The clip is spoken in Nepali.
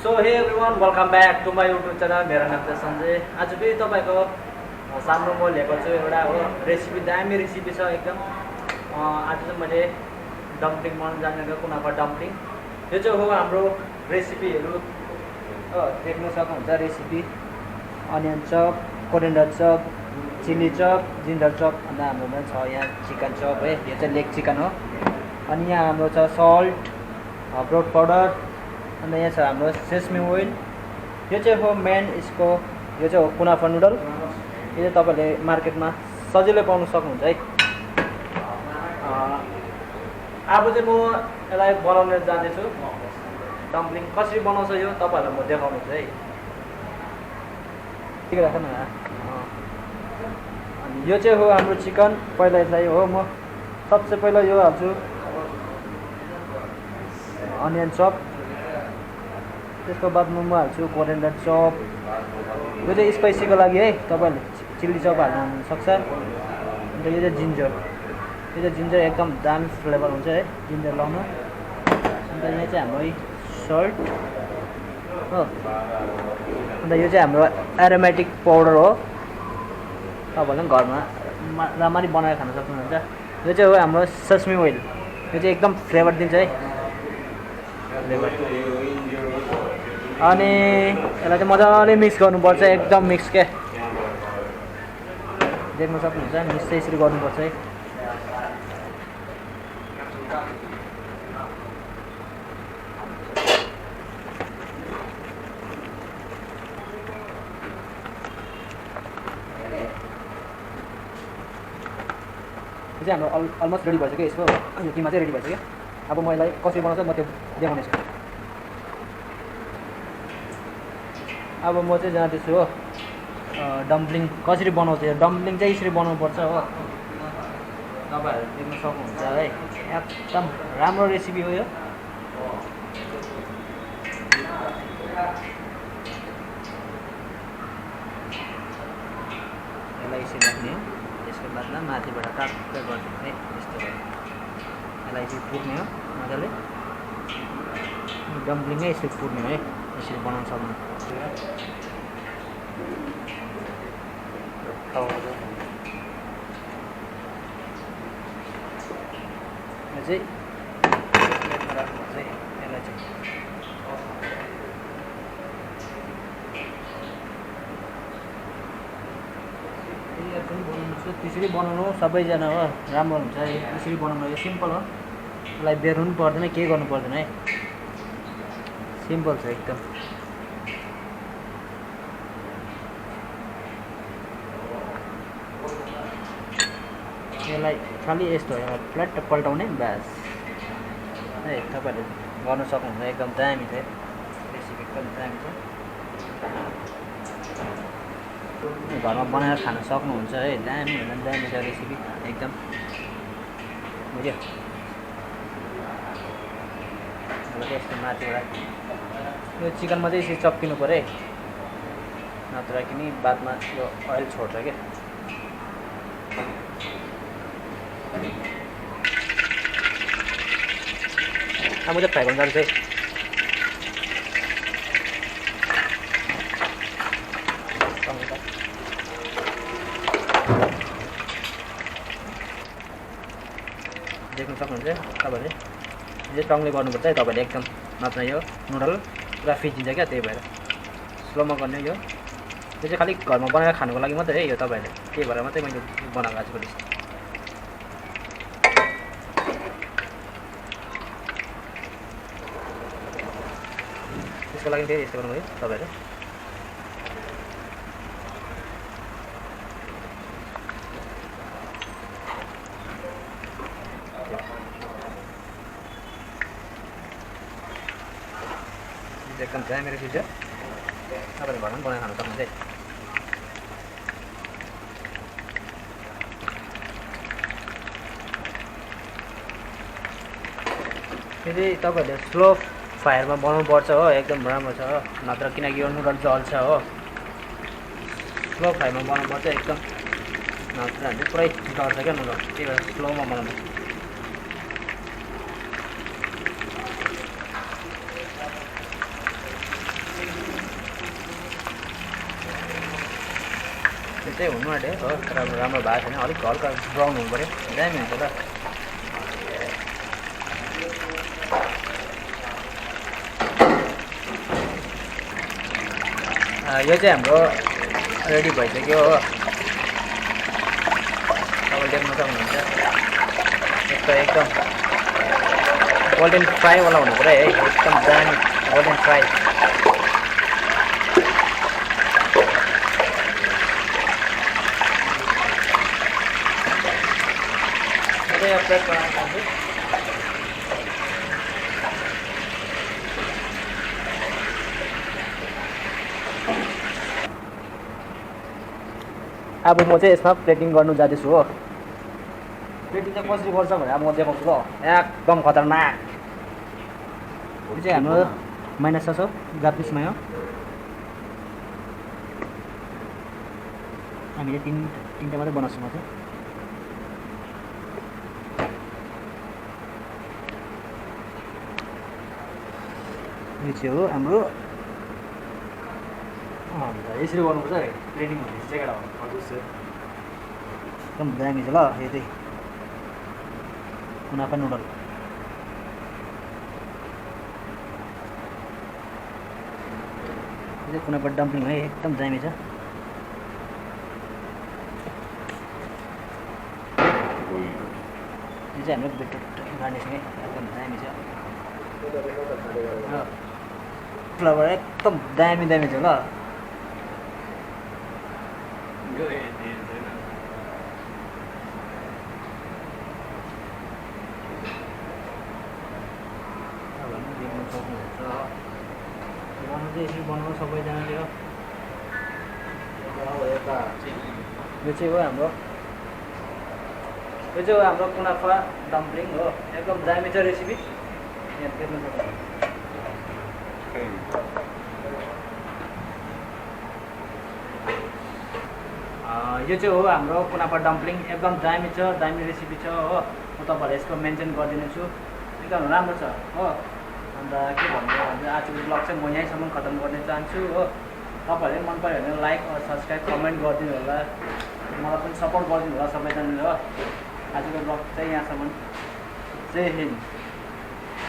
So hey everyone welcome back to my YouTube channel. मेरो नाम चाहिँ सञ्जय। आज फेरि तपाईँको सामु म लिएको छु एउटा हो रेसिपी, दामी रेसिपी छ एकदम। आज चाहिँ मैले डम्पलिङ बनाउनु जानेको, कुनाफा डम्पलिङ। यो चाहिँ हो हाम्रो रेसिपीहरू देख्न सक्नुहुन्छ। Recipe onion chop, coriander chop, chilli chop, ginger chop, अन्त हाम्रोमा छ यहाँ चिकन चप है। यो चाहिँ लेग चिकन हो। अनि यहाँ हाम्रो छ सल्ट, ब्रोड पाउडर, अन्त यहाँ छ हाम्रो सेसमी ओइल। यो चाहिँ हो मेन यसको, यो चाहिँ हो कुनाफा नुडल। यो चाहिँ तपाईँले मार्केटमा सजिलै पाउनु सक्नुहुन्छ है। अब चाहिँ म यसलाई बनाउन जाँदैछु। डम्पलिङ कसरी बनाउँछ यो तपाईँहरूलाई म देखाउनु छु है। ठिक राख न। अनि यो चाहिँ हो हाम्रो चिकन। पहिला यसलाई हो म सबसे पहिला यो हाल्छु अनियन चप। त्यसको बादमा म हाल्छु कोरिएन्डर चप। यो चाहिँ स्पाइसीको लागि है, तपाईँहरूले चिल्ली चप हाल्नु सक्छ। अन्त यो चाहिँ जिन्जर, यो चाहिँ जिन्जर एकदम दामी फ्लेभर हुन्छ है जिन्जर लाउन। अन्त यहाँ चाहिँ हाम्रो सल्ट हो। अन्त यो चाहिँ हाम्रो एरोमेटिक पाउडर हो। तपाईँहरूले घरमा राम्ररी बनाएर खान सक्नुहुन्छ। यो चाहिँ हो हाम्रो सेसमी ओइल। यो चाहिँ एकदम फ्लेभर दिन्छ है, फ्लेभर। अनि यसलाई चाहिँ मजाले मिक्स गर्नुपर्छ, एकदम मिक्स क्या। देख्न सक्नुहुन्छ मिक्स चाहिँ यसरी गर्नुपर्छ है। यो चाहिँ हाम्रो अलमोस्ट रेडी भइसक्यो। यसको यो किमा चाहिँ रेडी भइसक्यो। अब म यसलाई कसरी बनाउँछ म त्यो देखाउनेछु। अब म चाहिँ जाँदैछु हो डम्पलिङ कसरी बनाउँछ। यो डम्पलिङ चाहिँ यसरी बनाउनुपर्छ हो। तपाईँहरू देख्न सक्नुहुन्छ है, एकदम राम्रो रेसिपी हो यो। यसलाई यसरी राख्ने हो। त्यसको बादमा माथिबाट टाक्कै गरिदिनु है, यस्तो भयो। यसलाई यसरी पुर्ने हो मजाले। डम्पलिङै यसरी पुर्ने हो है, यसरी बनाउन सक्नु। यो चाहिँ प्लेटमा राख्नुपर्छ है। यसलाई चाहिँ त्यसरी बनाउनु सबैजना हो, राम्रो हुन्छ। यसरी बनाउनु यो सिम्पल हो। यसलाई बेर्नु पनि पर्दैन, केही गर्नु पर्दैन है, सिम्पल छ एकदम। यसलाई खालि यस्तो यसलाई फ्ल्याट पल्टाउने बस है। तपाईँहरूले गर्न सक्नुहुन्छ। एकदम दामी छ रेसिपी, एकदम दामी छ। घरमा बनाएर खान सक्नुहुन्छ है, दामी भन्दा दामी छ रेसिपी एकदम। बुझ्यो? यस्तो माथिबाट यो चिकनमा चाहिँ यसरी चप्किनु पऱ्यो है, नत्र कि बादमा यो ओइल छोड्छ क्या। अब म चाहिँ फ्राई गर्नु जान्छु है। देख्न सक्नुहुन्छ तपाईँहरूले, यो चाहिँ टङले गर्नुपर्छ है तपाईँहरूले एकदम, नत्र यो नुडल पुरा फिजिन्छ क्या। त्यही भएर स्लोमा गर्ने यो चाहिँ खालि घरमा बनाएर खानुको लागि मात्रै है यो तपाईँहरूले। त्यही भएर मात्रै मैले बनाएको आजको डिस। त्यसको लागि फेरि यस्तो गर्नुभयो तपाईँहरू। एकदम दामी रेसिपी छ, तपाईँले घरमा पनि बनाएर खानु सक्नुहुन्छ है। फेरि तपाईँहरूले स्लो फायरमा बनाउनुपर्छ हो, एकदम राम्रो छ। नत्र किनकि यो नुडल जल्छ हो। स्लो फायरमा बनाउनुपर्छ एकदम, नत्र भने पुरै डल्छ क्या नुडल। त्यही भएर स्लोमा बनाउनु। चाहिँ हुनु आँट्यो हो, तर अब राम्रो भएको छैन, अलिक हल्का ब्राउन हुनु पऱ्यो, दामी हुन्छ ल। यो चाहिँ हाम्रो रेडी भइसक्यो हो, तपाईँले देख्न सक्नुहुन्छ। यस्तो एकदम गोल्डन फ्राईवाला हुनु पऱ्यो है, एकदम दामी गोल्डन फ्राई। यो प्लेट बनाउनु चाहन्छु। अब म चाहिँ यसमा प्लेटिङ गर्नु जाँदैछु हो। प्लेटिङ चाहिँ कसरी गर्छ भनेर अब म देखाउँछु ल, एकदम खतरनाक। यो चाहिँ हाम्रो माइनस छ जापानिजमा हो। हामीले तिनवटा मात्रै बनाउँछौँ म चाहिँ। यो चाहिँ हो हाम्रो, यसरी गर्नुपर्छ है प्लेटिङ भनेपछि चाहिँ केटा हो। एकदम दामी छ ल। यो चाहिँ कुनाफा नुडल, यो चाहिँ कुनाफा डम्पलिङ है, एकदम दामी छ। यो चाहिँ हाम्रो बिटरुट गार्निसिङ है, एकदम दामी छ। फ्लेभर एकदम दामी दामी छ ल। यसरी बनाउनु सबैजनाले हो। यो चाहिँ हो हाम्रो, यो चाहिँ हो हाम्रो कुनाफा डम्पलिङ हो, एकदम दामी छ रेसिपी। यहाँ देख्न सक्नुहुन्छ। यो चाहिँ हो हाम्रो कुनाफा डम्पलिङ, एकदम दामी छ, दामी रेसिपी छ हो। म तपाईँहरूलाई यसको मेन्सन गरिदिनेछु, एकदम राम्रो छ हो। अन्त के भन्नु भने आजको ब्लग चाहिँ म यहीँसम्म खतम गर्ने चाहन्छु हो। तपाईँहरूले मन पऱ्यो भने लाइक र सब्सक्राइब कमेन्ट गरिदिनु होला, मलाई पनि सपोर्ट गरिदिनु होला सबैजनाले हो। आजको ब्लग चाहिँ यहाँसम्म। जय हिन्द।